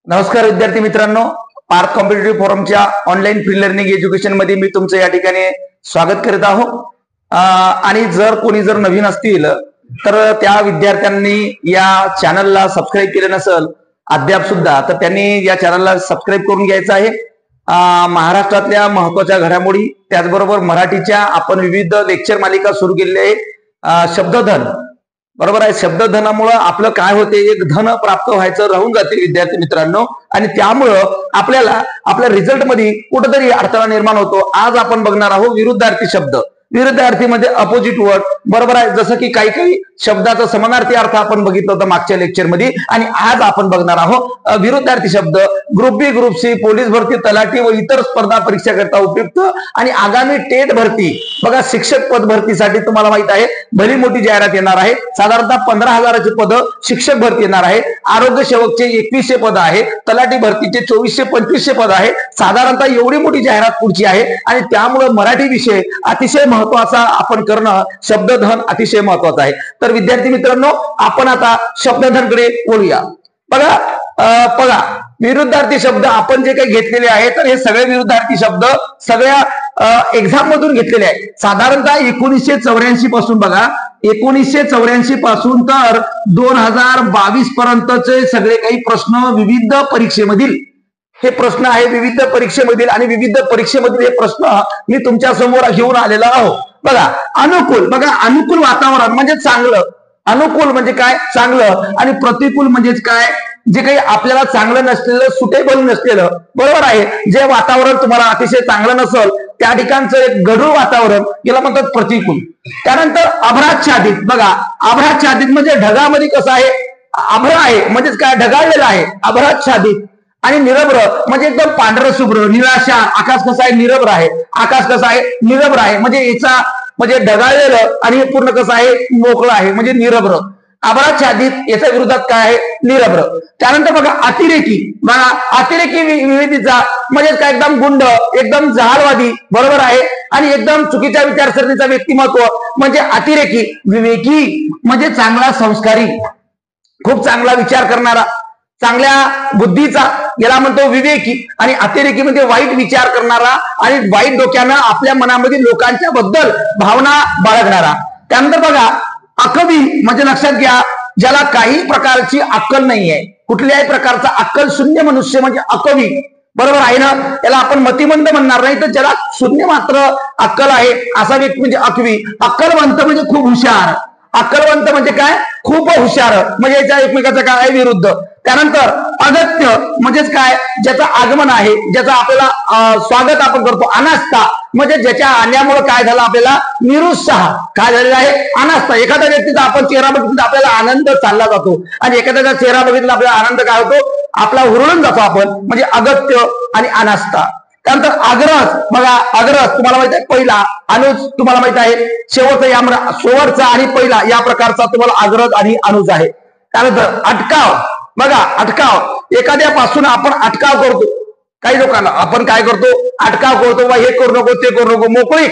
नमस्कार विद्यार्थी मित्रांनो, पार्थ कॉम्पिटिटिव्ह फोरमच्या ऑनलाईन फ्री लर्निंग एज्युकेशन मध्ये मी तुमचं या ठिकाणी स्वागत करीत आहोत। आणि जर कोणी नवीन असतील तर त्या विद्यार्थ्यांनी या चॅनलला सबस्क्राईब केले नसेल अद्याप सुद्धा तर त्यांनी या चॅनलला सबस्क्राईब करून घ्यायचं आहे। महाराष्ट्रातल्या महत्त्वाच्या घडामोडी त्याचबरोबर मराठीच्या आपण विविध लेक्चर मालिका सुरू केलेली आहे। शब्दधन बरोबर आहे, शब्दधनामुळे आपलं काय होते, एक धन प्राप्त व्हायचं राहून जाते विद्यार्थी मित्रांनो, आणि त्यामुळं आपल्याला आपल्या रिझल्ट मध्ये कुठेतरी अडथळा निर्माण होतो। आज आपण बघणार आहोत विरुद्धार्थी शब्द। विरुद्धार्थी म्हणजे अपोजिट वर्ड बरोबर आहे, जसं की काही काही शब्दाचा समानार्थी अर्थ आपण बघितलं होतं मागच्या लेक्चर मध्ये, आणि आज आपण बघणार आहोत विरुद्धार्थी शब्द। ग्रुप बी, ग्रुप सी, पोलीस भरती, तलाठी व इतर स्पर्धा परीक्षा करता उपयुक्त आणि आगामी टेट भरती बघा शिक्षक पद भरतीसाठी तुम्हाला माहित आहे भली मोठी जाहिरात येणार आहे। साधारणतः 15,000ची पद शिक्षक भरती येणार आहे। आरोग्य सेवकचे 2100 पद आहे, तलाठी भरतीचे 2425 पद आहे। साधारणतः एवढी मोठी जाहिरात पुढची आहे, आणि त्यामुळे मराठी विषय अतिशय महत्वाचा आपण करणं, शब्दधन अतिशय महत्वाचं आहे। तर विद्यार्थी मित्रांनो, आपण आता शब्दधनकडे बोलूया। बघा विरुद्धार्थी शब्द आपण जे काही घेतलेले आहेत तर हे सगळे विरुद्धार्थी शब्द सगळ्या एक्झाम मधून घेतलेले आहेत। साधारणतः 1984 पासून बघा 1984 पासून तर 2022 पर्यंतचे सगळे काही प्रश्न विविध परीक्षेमधील हे प्रश्न आहे, विविध परीक्षेमधील, आणि विविध परीक्षेमधील हे प्रश्न मी तुमच्या समोर घेऊन आलेला आहोत। बघा अनुकूल, बघा अनुकूल वातावरण म्हणजे चांगलं, अनुकूल म्हणजे काय चांगलं, आणि प्रतिकूल म्हणजेच काय जे काही आपल्याला चांगलं नसलेलं, सुटेबल नसलेलं बरोबर आहे। जे वातावरण तुम्हाला अतिशय चांगलं नसेल त्या ठिकाणचं एक गढूळ वातावरण याला म्हणतात प्रतिकूल। त्यानंतर अभ्राच्छादित, बघा अभ्राच्छादित म्हणजे ढगामध्ये कसं आहे, अभ्र आहे म्हणजेच काय ढगाळलेलं आहे अभ्राच्छादित। आणि निरभ्र म्हणजे एकदम पांढरं शुभ्र निराशार, आकाश कसं आहे निरभ्र आहे, आकाश कसं आहे निरभ्र आहे, म्हणजे याचा म्हणजे ढगाळलेलं आणि हे पूर्ण कसं आहे मोकळं आहे म्हणजे निरभ्र। अभ्राच्छादित याच्या विरोधात काय आहे निरभ्र। त्यानंतर बघा अतिरेकी, बघा अतिरेकी विविधता म्हणजे काय एकदम गुंड, एकदम जहालवादी बरोबर आहे, आणि एकदम चुकीच्या विचारसरणीचा व्यक्तिमत्व म्हणजे अतिरेकी। विवेकी म्हणजे चांगला संस्कारी, खूप चांगला विचार करणारा, चांगल्या बुद्धीचा याला म्हणतो विवेकी, आणि अतिरेकी म्हणजे वाईट विचार करणारा आणि वाईट डोक्यानं आपल्या मनामध्ये लोकांच्या बद्दल भावना बाळगणारा। त्यानंतर बघा अकवी म्हणजे लक्षात घ्या ज्याला काही प्रकारची अक्कल नाहीये, कुठल्याही प्रकारचा अक्कल शून्य मनुष्य म्हणजे अकवी बरोबर आहे ना। याला आपण मतिमंद म्हणणार नाही, तर ज्याला शून्य मात्र अक्कल आहे असा व्यक्ती म्हणजे अकवी। अक्कलवंत म्हणजे खूप हुशार, अक्कलवंत म्हणजे काय खूप हुशार, म्हणजे याच्या एकमेकाचा काय आहे विरुद्ध। त्यानंतर अगत्य म्हणजेच काय ज्याचं आगमन आहे, ज्याचा आपल्याला स्वागत आपण करतो। अनास्था म्हणजे ज्याच्या आण्यामुळे काय झालं आपल्याला निरुत्साह काय झालेला आहे अनास्था। एखाद्या व्यक्तीचा आपण चेहरा बघितला आपल्याला आनंद चालला जातो, आणि एखाद्याचा चेहरा बघितला आपल्याला आनंद काय होतो आपला हुरळून जातो आपण, म्हणजे अगत्य आणि अनास्था। त्यानंतर अग्रज, बघा अग्रज तुम्हाला माहित आहे पहिला, अनुज तुम्हाला माहित आहे शेवटचा, या शेवटचा आणि पहिला या प्रकारचा तुम्हाला अग्रज आणि अनुज आहे। त्यानंतर अटकाव, बघा अटकाव एखाद्यापासून आपण अटकाव करतो, काही लोकांना आपण काय करतो अटकाव करतो, बा हे करू नको ते करू नको, मोकळी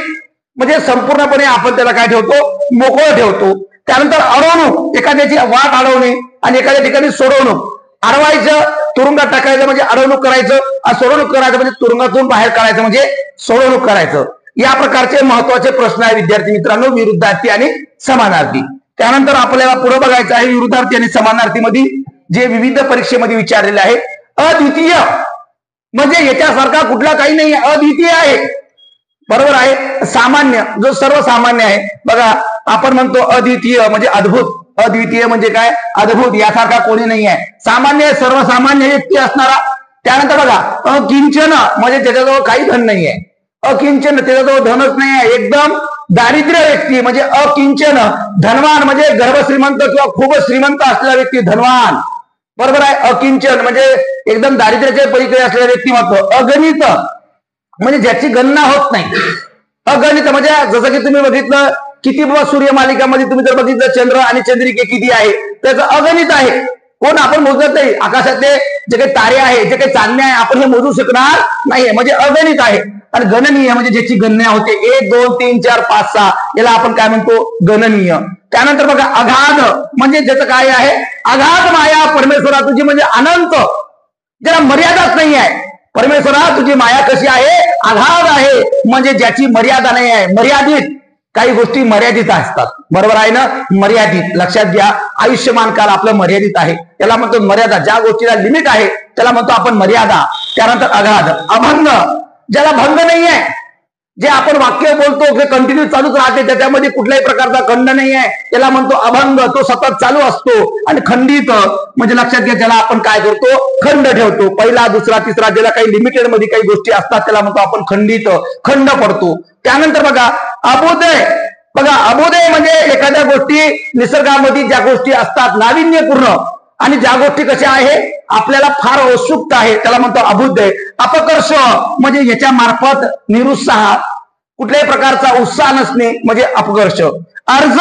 म्हणजे संपूर्णपणे आपण त्याला काय ठेवतो मोकळं ठेवतो। त्यानंतर अडवणूक एखाद्याची वाट अडवणे आणि एखाद्या ठिकाणी सोडवणूक, अडवायचं तुरुंगात टाकायचं म्हणजे अडवणूक करायचं, सोडवणूक करायचं म्हणजे तुरुंगातून बाहेर काढायचं म्हणजे सोडवणूक करायचं। या प्रकारचे महत्वाचे प्रश्न आहे विद्यार्थी मित्रांनो विरुद्धार्थी आणि समानार्थी। त्यानंतर आपल्याला पुढे बघायचं आहे विरुद्धार्थी आणि समानार्थी मध्ये जे विविध परीक्षेमध्ये विचारलेले आहे। अद्वितीय म्हणजे याच्यासारखा कुठला काही नाही आहे, अद्वितीय आहे बरोबर आहे। सामान्य जो सर्वसामान्य आहे, बघा आपण म्हणतो अद्वितीय म्हणजे अद्भुत, अद्वितीय म्हणजे काय अद्भुत, यासारखा कोणी नाही आहे। सामान्य सर्वसामान्य व्यक्ती असणारा। त्यानंतर बघा अकिंचन म्हणजे त्याच्याजवळ काही धन नाही आहे, अकिंचन त्याच्याजवळ धनच नाही आहे, एकदम दारिद्र्य व्यक्ती म्हणजे अकिंचन। धनवान म्हणजे गर्भश्रीमंत किंवा खूप श्रीमंत असलेला व्यक्ती धनवान बरोबर आहे। अकिंचन म्हणजे एकदम दारिद्र्याच्या पलीकडे असलेला व्यक्तिमत्व। अगणित म्हणजे ज्याची गणना होत नाही, अगणित म्हणजे जसं की तुम्ही बघितलं किती सूर्यमालिकामध्ये तुम्ही जर बघितलं चंद्र आणि चंद्रिके किती आहे त्याचं अगणित आहे, कोण आपण मोजत नाही। आकाशातले जे काही तारे आहे, जे काही चांदणे आहे आपण हे मोजू शकणार नाहीये, म्हणजे अगणित आहे। आणि गणनीय म्हणजे ज्याची गणना होते 1 2 3 4 5 6 याला आपण काय म्हणतो गणनीय। त्यानंतर बघा अगाध म्हणजे ज्याचं काय आहे अगाध माया परमेश्वरा तुझी म्हणजे अनंत ज्याला मर्यादाच नाही आहे. परमेश्वरा तुझी माया कशी आहे, आघात आहे, म्हणजे ज्याची मर्यादा नाही आहे. मर्यादित, काही गोष्टी मर्यादित असतात, बरोबर आहे ना. मर्यादित लक्षात घ्या, आयुष्यमान काल आपलं मर्यादित आहे, त्याला म्हणतो मर्यादा. ज्या गोष्टीला लिमिट आहे त्याला म्हणतो आपण मर्यादा. त्यानंतर अगाध, अभंग, ज्याला भंग नाही आहे. जे आपण वाक्य बोलतो ते कंटिन्यू चालूच राहते, त्याच्यामध्ये कुठल्याही प्रकारचा खंड नाही आहे, त्याला म्हणतो अभंग. तो सतत चालू असतो. आणि खंडित म्हणजे लक्षात घ्या, त्याला आपण काय करतो, खंड ठेवतो. पहिला, दुसरा, तिसरा, ज्याला काही लिमिटेड मध्ये काही गोष्टी असतात त्याला म्हणतो आपण खंडित, खंड पडतो. त्यानंतर बघा अभोदय. बघा अभोदय म्हणजे एखाद्या गोष्टी निसर्गामध्ये ज्या गोष्टी असतात नाविन्यपूर्ण आणि ज्या गोष्टी कशा आहे आपल्याला फार उत्सुकता आहे त्याला म्हणतो अभुदय. अपकर्ष म्हणजे याच्या मार्फत निरुत्साह, कुठल्याही प्रकारचा उत्साह नसणे म्हणजे अपकर्ष. अर्ज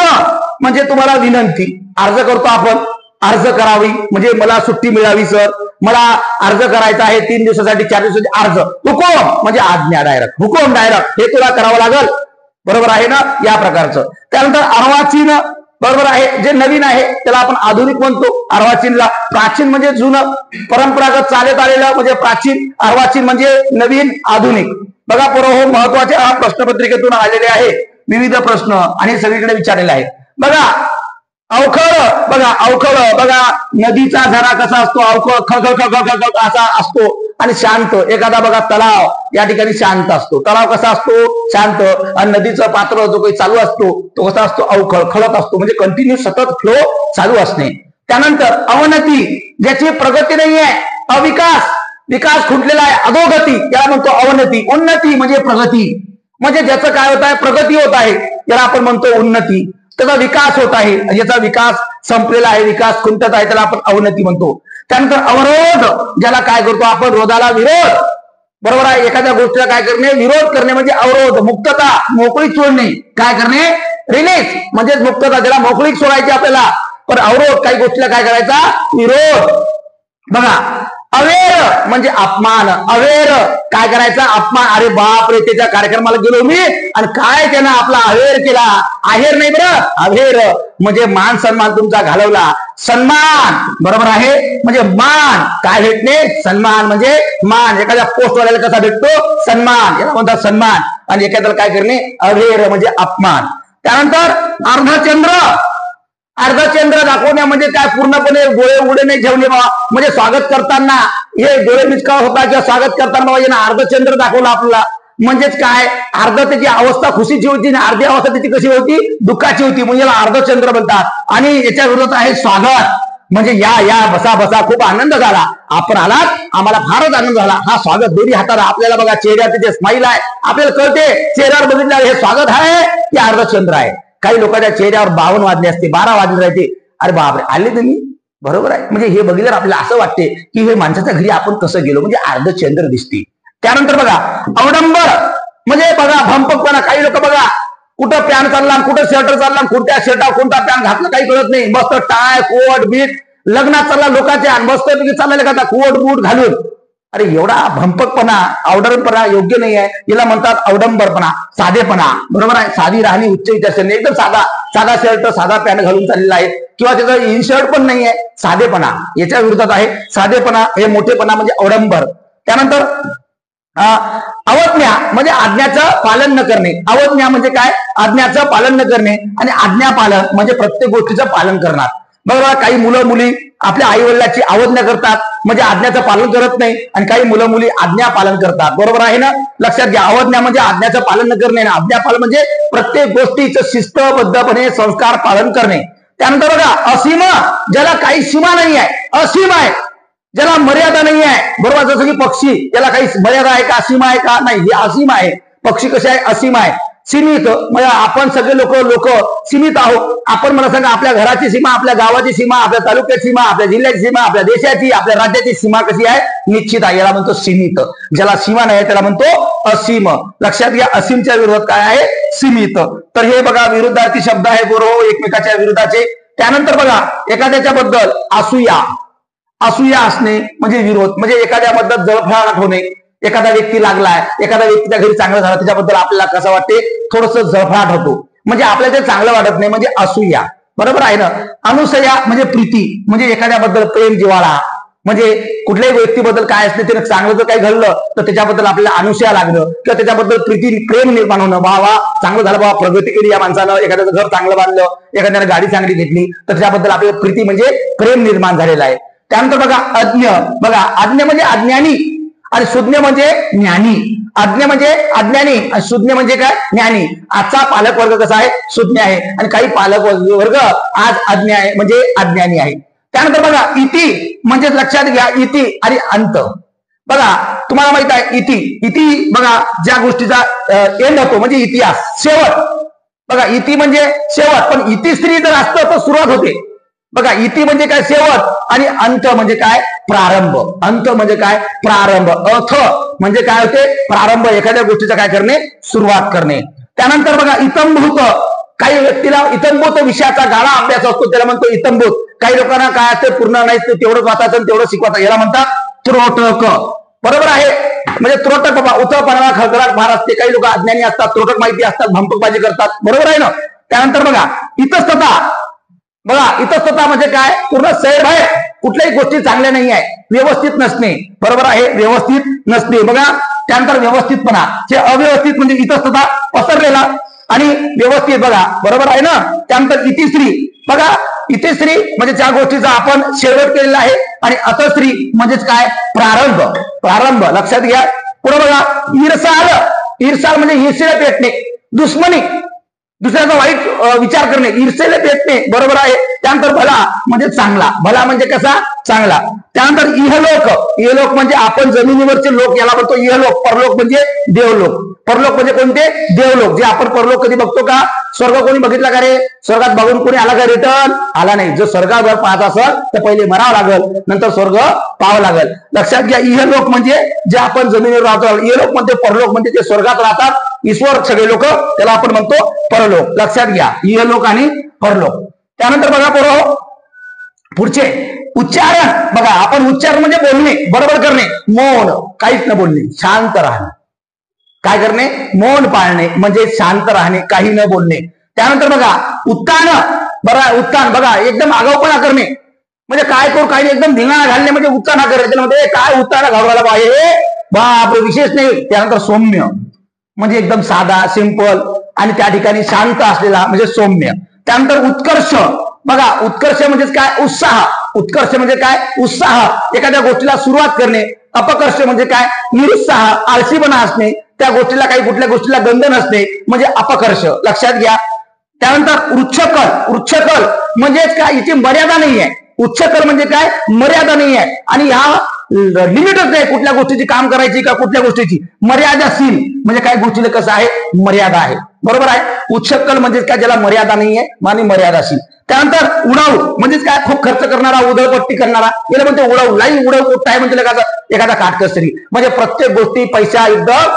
म्हणजे तुम्हाला विनंती, अर्ज करतो आपण, अर्ज करावी म्हणजे मला सुट्टी मिळावी सर, मला अर्ज करायचा आहे 3 दिवसासाठी 4 दिवसासाठी अर्ज. हुकूम म्हणजे आज्ञा, डायरेक्ट हुकूम, डायरेक्ट हे तुला करावं लागल, बरोबर आहे ना, या प्रकारचं. त्यानंतर अर्वाचीन, बरोबर आहे, जे नवीन आहे त्याला आपण आधुनिक म्हणतो. अर्वाचीनला प्राचीन म्हणजे जुनं, परंपरागत चालत आलेलं म्हणजे प्राचीन. अर्वाचीन म्हणजे नवीन, आधुनिक. बघा पोरं, महत्वाचे प्रश्नपत्रिकेतून आलेले आहे विविध प्रश्न आणि सगळीकडे विचारलेले आहे. बघा अवखळ, बघा अवखळ, बघा नदीचा झरा कसा असतो, अवखळ ख ख ख ख ख असा असतो आणि शांत. एखादा बघा तलाव या ठिकाणी शांत असतो, तलाव कसा असतो, शांत. आणि नदीचं पात्र जो काही चालू असतो तो कसा असतो, अवखळ, खळत असतो, म्हणजे कंटिन्यू सतत फ्लो चालू असणे. त्यानंतर अवनती, ज्याची प्रगती नाही आहे, अविकास, विकास खुंटलेला आहे, अधोगती, याला म्हणतो अवनती. उन्नती म्हणजे प्रगती, म्हणजे ज्याचं काय होत आहे, प्रगती होत आहे, याला आपण म्हणतो उन्नती. त्याचा विकास होत आहे, ज्याचा विकास संपलेला आहे, विकास खुंटत आहे, त्याला आपण अवनती म्हणतो. त्यानंतर अवरोध, ज्याला काय करतो आपण, रोधाला विरोध, बरोबर आहे. एखाद्या गोष्टीला काय करणे, विरोध करणे म्हणजे अवरोध. मुक्तता, मोकळीक सोडणे, काय करणे, रिलीज म्हणजे मुक्तता, ज्याला मोकळीक सोडायची आपल्याला. पण अवरोध, काही गोष्टीला काय करायचा, विरोध. बघा अवेर म्हणजे अपमान, अवेर काय करायचा, अपमान. अरे बाप रे, त्याच्या कार्यक्रमाला गेलो मी आणि काय त्यानं आपला अवेर केला, आहेर नाही बरं, अवेर म्हणजे मान सन्मान तुमचा घालवला. सन्मान, बरोबर आहे, म्हणजे मान काय भेटणे, सन्मान म्हणजे मान. एखाद्या पोस्टवाल्याला कसा भेटतो, सन्मान, याला म्हणतात सन्मान. आणि एखाद्याला काय करणे, अवेर म्हणजे अपमान. त्यानंतर अर्धचंद्र, अर्धचंद्र दाखवण्या म्हणजे काय, पूर्णपणे डोळे उघडे नाही ठेवले बाबा, म्हणजे स्वागत करताना हे डोळे मिचका होता किंवा स्वागत करताना बाबा यानं अर्धचंद्र दाखवला आपल्याला. म्हणजेच काय, अर्ध त्याची अवस्था खुशीची होती आणि अर्धी अवस्था त्याची कशी होती, दुःखाची होती, म्हणजे याला अर्धचंद्र म्हणतात. आणि याच्या विरोधात आहे स्वागत, म्हणजे या या बसा बसा, खूप आनंद झाला, आपण आलात, आम्हाला फारच आनंद झाला. हा स्वागत दोन्ही हाताला, आपल्याला बघा चेहऱ्यात तिथे स्माईल आहे, आपल्याला कळते चेहऱ्यावर बघितल्यावर हे स्वागत आहे की अर्धचंद्र आहे. काही लोकांच्या चेहऱ्यावर 52 वाजले असते, 12 वाजले राहते, अरे बापरे आले तुम्ही, बरोबर आहे. म्हणजे हे बघितल्यावर आपल्याला असं वाटते की हे माणसाच्या घरी आपण कसं गेलो, म्हणजे अर्धचंद्र दिसते. त्यानंतर बघा अवडंबर म्हणजे बघा भंपकपणा. काही लोक बघा कुठं पॅन चालला, कुठं शर्टर चालला, कोणत्या शर्टावर कोणता पॅन घातला काही कळत नाही, मस्त टाय कोट बीट, लग्नात चालला लोकांच्या मस्त चाललेले का कोट बूट घालून. अरे एवढा भंपकपणा, अवडंबरपणा योग्य नाही आहे, याला म्हणतात अवडंबरपणा. साधेपणा, बरोबर आहे, साधी राहणी, उच्च विचारसरणी, एकदम साधा साधा शर्ट साधा पॅन्ट घालून चाललेला आहे, किंवा त्याचं इनशर्ट पण नाही आहे, साधेपणा याच्या विरोधात आहे. साधेपणा हे मोठेपणा म्हणजे अवडंबर. त्यानंतर अवज्ञा म्हणजे आज्ञाचं पालन न करणे. अवज्ञा म्हणजे काय, आज्ञाचं पालन न करणे. आणि आज्ञा पालन म्हणजे प्रत्येक गोष्टीचं पालन करणार. बरोबर, काही मुलं मुली आपल्या आई वडिलांची अवज्ञा करतात म्हणजे आज्ञाचं पालन करत नाही, आणि काही मुलं मुली आज्ञा पालन करतात, बरोबर आहे ना. लक्षात घ्या, अवज्ञा म्हणजे आज्ञाचं पालन न करणे, आज्ञा पालन म्हणजे प्रत्येक गोष्टीचं शिस्तबद्धपणे संस्कार पालन करणे. त्यानंतर बघा असीम, ज्याला काही सीमा नाही आहे, असीम आहे, ज्याला मर्यादा नाही आहे, बरोबर. जसं की पक्षी, याला काही मर्यादा आहे का, सीमा आहे का, नाही, हे असीम आहे. पक्षी कसे आहे, असीम आहे. सीमित म्हणजे आपण सगळे लोक सीमित आहोत. आपण मला सांगा, आपल्या घराची सीमा, आपल्या गावाची सीमा, आपल्या तालुक्याची सीमा, आपल्या जिल्ह्याची सीमा, आपल्या देशाची, आपल्या राज्याची सीमा कशी आहे, निश्चित आहे, याला म्हणतो सीमित. ज्याला सीमा नाही त्याला म्हणतो असीम. लक्षात घ्या, असीमच्या विरोधात काय आहे, सीमित. तर हे बघा विरुद्धार्थी शब्द आहे बरोबर, एकमेकाच्या विरोधाचे. त्यानंतर बघा एखाद्याच्या बद्दल असूया, असूया असणे म्हणजे विरोध, म्हणजे एखाद्याबद्दल जळफळाट होणे. एखादा व्यक्ती लागलाय, एखाद्या व्यक्तीच्या घरी चांगलं झालं, त्याच्याबद्दल आपल्याला कसं वाटते, थोडस जळफळाट होतो, म्हणजे आपल्याला ते चांगलं वाटत नाही, म्हणजे असूया, बरोबर आहे ना. अनुसया म्हणजे प्रीती, म्हणजे एखाद्याबद्दल प्रेम जिव्हाळा, म्हणजे कुठल्याही व्यक्तीबद्दल काय असते ते चांगलं जर काही घडलं तर त्याच्याबद्दल आपल्याला अनुशया लागणं किंवा त्याच्याबद्दल प्रीती प्रेम निर्माण होणं, वा चांगलं झालं बाबा, प्रगती केली या माणसानं, एखाद्याचं घर चांगलं बांधलं, एखाद्याने गाडी चांगली घेतली तर त्याच्याबद्दल आपल्याला प्रीती म्हणजे प्रेम निर्माण झालेलं आहे. त्यानंतर बघा अज्ञ, बघा अज्ञ म्हणजे अज्ञानी आणि सुज्ञ म्हणजे ज्ञानी. अज्ञ म्हणजे अज्ञानी आणि सुज्ञ म्हणजे काय, ज्ञानी. आजचा पालक वर्ग कसा आहे, सुज्ञ आहे, आणि काही पालक वर्ग आज अज्ञ आहे म्हणजे अज्ञानी आहे. त्यानंतर बघा इति म्हणजे लक्षात घ्या, इति आणि अंत. बघा तुम्हाला माहित आहे इति बघा ज्या गोष्टीचा एंड होतो म्हणजे इतिहास, शेवट. बघा इति म्हणजे शेवट, पण इतिश्री जर असतं तर सुरुवात होते. बघा इति म्हणजे काय, शेवट, आणि अंत म्हणजे काय, प्रारंभ. अंत म्हणजे काय, प्रारंभ. अथ म्हणजे काय होते, प्रारंभ, एखाद्या गोष्टीचा काय करणे, सुरुवात करणे. त्यानंतर बघा इतंभूत, काही व्यक्तीला इतंभूत विषयाचा गाळा अभ्यास असतो त्याला म्हणतो इतंभूत. काही लोकांना काय असते, पूर्ण नाही तेवढंच वाचायचं तेवढं शिकवायचं, याला म्हणतात त्रोटक. बरोबर आहे, म्हणजे त्रोटक बाबा उतळपणा खळखळाट फार असते, काही लोक अज्ञानी असतात, त्रोटक माहिती असतात, भंपकबाजी करतात. बरोबर आहे ना. त्यानंतर बघा इतस्तता. बघा इतस्तता म्हणजे काय, पूर्ण सैर आहे, कुठल्याही गोष्टी चांगल्या नाही आहे, व्यवस्थित नसणे. बरोबर आहे, व्यवस्थित नसणे. बघा त्यानंतर व्यवस्थितपणा, जे अव्यवस्थित म्हणजे इतस्तता, पसरलेला आणि व्यवस्थित. बघा बरोबर आहे ना. त्यानंतर इतिश्री. बघा इतिश्री म्हणजे ज्या गोष्टीचा आपण शेवट केलेला आहे, आणि अतश्री म्हणजेच काय, प्रारंभ. प्रारंभ लक्षात घ्या. पुढे बघा ईर्षाल. ईर्षाल म्हणजे ईर्षेला पेटणे, दुश्मनी, दुसऱ्याचा वाईट विचार करणे, ईर्षेला पेटणे. बरोबर आहे. त्यानंतर भला म्हणजे चांगला, भला म्हणजे कसा, चांगला. त्यानंतर इहलोक. इहलोक म्हणजे आपण जमिनीवरचे लोक, याला म्हणतो इहलोक. परलोक म्हणजे देवलोक. परलोक म्हणजे कोणते, देवलोक. जे आपण परलोक कधी बघतो का, स्वर्ग कोणी बघितला का रे, स्वर्गात बघून कोणी आला का रिटर्न, आला नाही. जो स्वर्गावर पाहत असेल तर पहिले मरावं लागल, नंतर स्वर्ग पाहावं लागल. लक्षात घ्या, इहलोक म्हणजे जे आपण जमिनीवर राहतो, इहलोक म्हणजे परलोक म्हणजे ते स्वर्गात राहतात, ईश्वर सगळे लोक, त्याला आपण म्हणतो परलोक. लक्षात घ्या, इहलोक आणि परलोक. त्यानंतर बघा पोरो पुढचे उच्चारण. बघा आपण उच्चारण म्हणजे बोलणे, बरोबर करणे, मौन, काहीच न बोलणे, शांत राहणे. काय करणे, मौन पाळणे म्हणजे शांत राहणे, काही न बोलणे. त्यानंतर बघा उत्तान. बघा उत्तान, बघा एकदम आगाऊपणा करणे म्हणजे काय करू काही एकदम धिंगाणा घालणे म्हणजे उत्ताना करायचं. म्हणजे काय उत्ताना घालवायला पाहिजे, बाप विशेष नाही. त्यानंतर सौम्य म्हणजे एकदम साधा, सिंपल, आणि त्या ठिकाणी शांत असलेला म्हणजे सौम्य. त्यानंतर उत्कर्ष. बघा उत्कर्ष म्हणजे काय, उत्साह. उत्कर्ष म्हणजे काय, उत्साह, एखाद्या गोष्टीला सुरुवात करणे. अपकर्ष म्हणजे काय, निरुत्साह, आळशीपणा असणे, त्या गोष्टीला काही कुठल्या गोष्टीला गंध नसणे म्हणजे अपकर्ष. लक्षात घ्या. त्यानंतर उच्छकल. उच्छकल म्हणजेच काय, हिची मर्यादा नाही आहे. उच्छकल म्हणजे काय, मर्यादा नाही आहे, आणि ह्या लिमिटच नाही कुठल्या गोष्टीची काम करायची का कुठल्या गोष्टीची. मर्यादाशील म्हणजे काय, गोष्टीला कसं आहे, मर्यादा आहे. बरोबर आहे. उच्छकल म्हणजे काय, ज्याला मर्यादा नाही आहे आणि मर्यादाशील. त्यानंतर उडाऊ म्हणजेच काय, खूप खर्च करणारा, उधळपट्टी करणारा, याला म्हणते उडाऊ. लाई उडाऊ गोष्ट आहे म्हणजे एखादा काटकसरी, म्हणजे प्रत्येक गोष्टी पैसा एकदम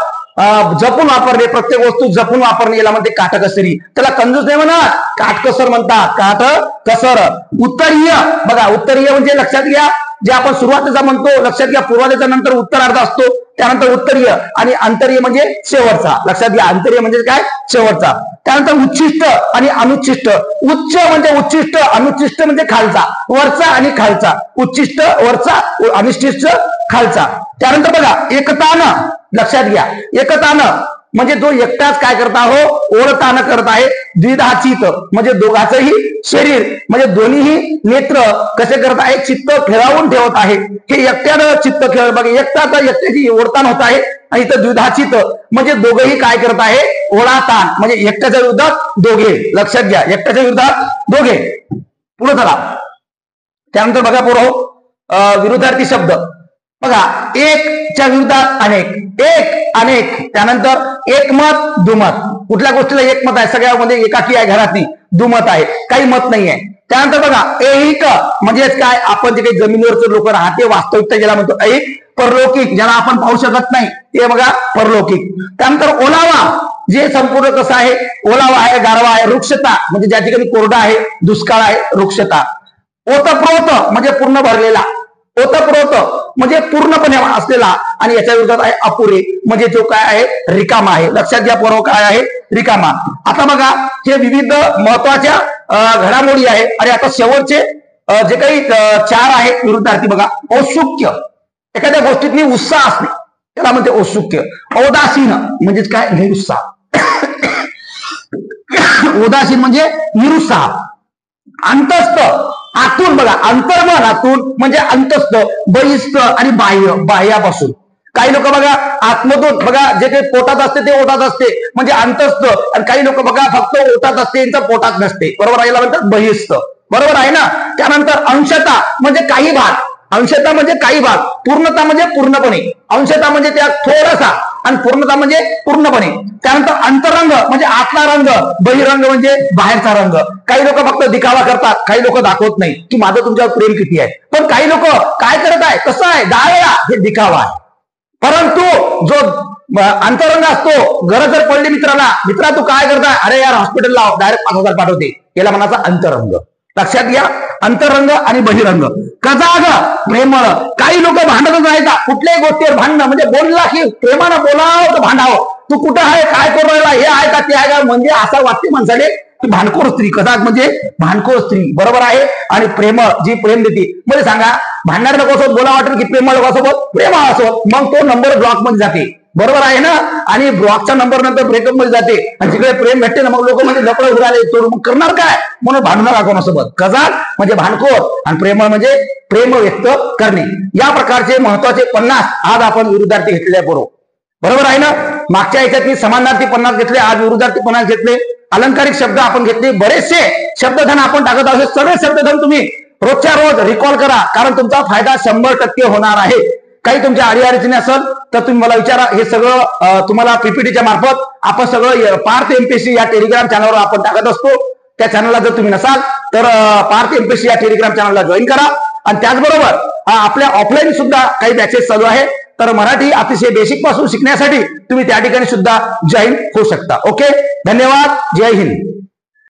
जपून वापरणे, प्रत्येक वस्तू जपून वापरणे, याला म्हणते काटकसरी. त्याला कंजूस नाही म्हणत, काटकसर म्हणतात, काटकसर. उत्तरीय. बघा उत्तरीय म्हणजे लक्षात घ्या, जे आपण सुरुवातीचा म्हणतो, लक्षात घ्या, पूर्वार्धाचा नंतर उत्तरार्ध असतो, त्यानंतर उत्तरीय, आणि अंतरीय म्हणजे शेवटचा. लक्षात घ्या, अंतरीय म्हणजे काय, शेवटचा. त्यानंतर उच्छिष्ट आणि अनुच्छिष्ट. उच्च म्हणजे उच्चिष्ट, अनुच्छिष्ट म्हणजे खालचा, वरचा आणि खालचा. उच्चिष्ट वरचा, अनुच्छिष्ट खालचा. त्यानंतर बघा एकतानं. लक्षात घ्या, एकतानं म्हणजे जो एकटाच काय करता हो, ओळतानं करत आहे. द्विधाचित म्हणजे दोघांचंही शरीर म्हणजे दोन्हीही नेत्र कसे करत आहे, चित्त खेळावून ठेवत आहे. हे एकट्यानं चित्त खेळ, बघा एकटाच एकट्याची ओढतान होत आहे, आणि इथं द्विधाचित म्हणजे दोघेही काय करत आहे, ओढातान म्हणजे एकट्याच्या विरोधात दोघे. लक्षात घ्या, एकट्याच्या विरोधात दोघे. पुढे चला. त्यानंतर बघा पोरो विरुद्धार्थी शब्द. बघा एकच्या विरुद्धात अनेक, एक अनेक. त्यानंतर एकमत दुमत. कुठल्या गोष्टीला एकमत आहे, सगळ्यामध्ये एकाकी आहे, घरात नाही, दुमत आहे, काही मत नाही आहे. त्यानंतर बघा ऐहिक म्हणजेच काय, आपण जे काही जमिनीवरचे लोक राहते, वास्तविकता ज्याला म्हणतो ऐहिक. परलौकिक ज्याला आपण पाहू शकत नाही ते बघा परलौकिक. त्यानंतर ओलावा, जे संपूर्ण कसं आहे, ओलावा आहे, गारवा आहे. वृक्षता म्हणजे ज्या ठिकाणी कोरडा आहे, दुष्काळ आहे, वृक्षता. ओतप्रोत म्हणजे पूर्ण भरलेला, ओतप्रोत म्हणजे पूर्णपणे असलेला, आणि याच्या विरोधात आहे अपुरे म्हणजे जो काय आहे, रिकामा आहे. लक्षात घ्या पोरं, काय आहे, रिकामा. आता बघा हे विविध महत्वाच्या घडामोडी आहे. आणि आता शेवटचे जे काही चार आहेत विरुद्धार्थी बघा. औत्सुक्य, एखाद्या गोष्टीतली उत्साह असणे त्याला म्हणते औत्सुक्य. औदासीन म्हणजेच काय, निरुत्साह. उदासीन म्हणजे निरुत्साह. अंतस्थ, आतून बघा, अंतर्मन आतून म्हणजे अंतस्थ, बहिस्थ आणि बाह्य, बाह्यापासून. काही लोक बघा आत्मदूत बघा, जे काही पोटात असते ते ओटात असते म्हणजे अंतस्थ, आणि काही लोक बघा फक्त ओटात असते यांचं पोटात नसते, बरोबर आहे, म्हणतात बहिस्थ, बरोबर आहे ना. त्यानंतर अंशता म्हणजे काही भाग, अंशता म्हणजे काही भाग, पूर्णता म्हणजे पूर्णपणे, अंशता म्हणजे त्या थोडासा आणि पूर्णता म्हणजे पूर्णपणे. त्यानंतर अंतरंग म्हणजे आतला रंग, बहिरंग म्हणजे बाहेरचा रंग. काही लोक फक्त दिखावा करतात, काही लोक दाखवत नाही की माझं तुमच्यावर प्रेम किती आहे, पण काही लोक काय करत आहे, कसं आहे, दाळया, हे दिखावा आहे. परंतु जो अंतरंग असतो, गरज जर पडली मित्राला, मित्रा तू काय करताय, अरे यार हॉस्पिटलला डायरेक्ट 5,000 पाठवते, याला म्हणायचा अंतरंग. लक्षात घ्या, अंतरंग आणि बहिरंग. कजाग, प्रेमळ. काही लोक भांडतच राहतात, कुठल्याही गोष्टीवर भांडणं म्हणजे बोलला की प्रेमानं बोलावं तर भांडावं, तू कुठं आहे, काय करू राहिला, हे आहे का ते आहे का, म्हणजे असं वाटते माणसाले की भांडखोर स्त्री. कजाग म्हणजे भांडखोर स्त्री, बरोबर आहे. आणि प्रेमळ, जी प्रेम देते. म्हणजे सांगा, भांडणाऱ्या लोकांसोबत बोला वाटेल की प्रेमळ लोकांसोबत, प्रेमळ असोत, मग तो नंबर ब्लॉक मध्ये जाते, बरोबर आहे ना. आणि ब्लॉकचा नंबर नंतर ब्रेकअप मध्ये जाते, आणि जिकडे प्रेम भेटते ना मग लोक म्हणजे लपडे उडाले, तो मग करणार काय, म्हणून भांडू नका कोणासोबत. कजाग म्हणजे भांडखोर आणि प्रेमळ म्हणजे प्रेम व्यक्त करणे. या प्रकारचे महत्वाचे 50 आज आपण विरुद्धार्थी घेतलेले आहे, बरोबर आहे ना. मागच्या याच्यात समानार्थी 50 घेतले, आज विरुद्धार्थी 50 घेतले. अलंकारिक शब्द आपण घेतले, बरेचसे शब्दधन आपण टाकत आहोत. सगळे शब्दधन तुम्ही रोजच्या रोज रिकॉल करा, कारण तुमचा फायदा 100% होणार आहे. काही तुमच्या अडीअडचणी असेल तर तुम्ही मला विचारा. हे सगळं तुम्हाला पीपीटीच्या मार्फत आपण सगळं पार्थ एमपीएससी या टेलिग्राम चॅनलवर आपण टाकत असतो. त्या चॅनलला जर तुम्ही नसाल तर पार्थ एमपीएससी या टेलिग्राम चॅनलला जॉईन करा. आणि त्याचबरोबर आपल्या ऑफलाईन सुद्धा काही बॅचेस चालू आहे, तर मराठी अतिशय बेसिक पासून शिकण्यासाठी तुम्ही त्या ठिकाणी सुद्धा जॉईन होऊ शकता. ओके, धन्यवाद, जय हिंद.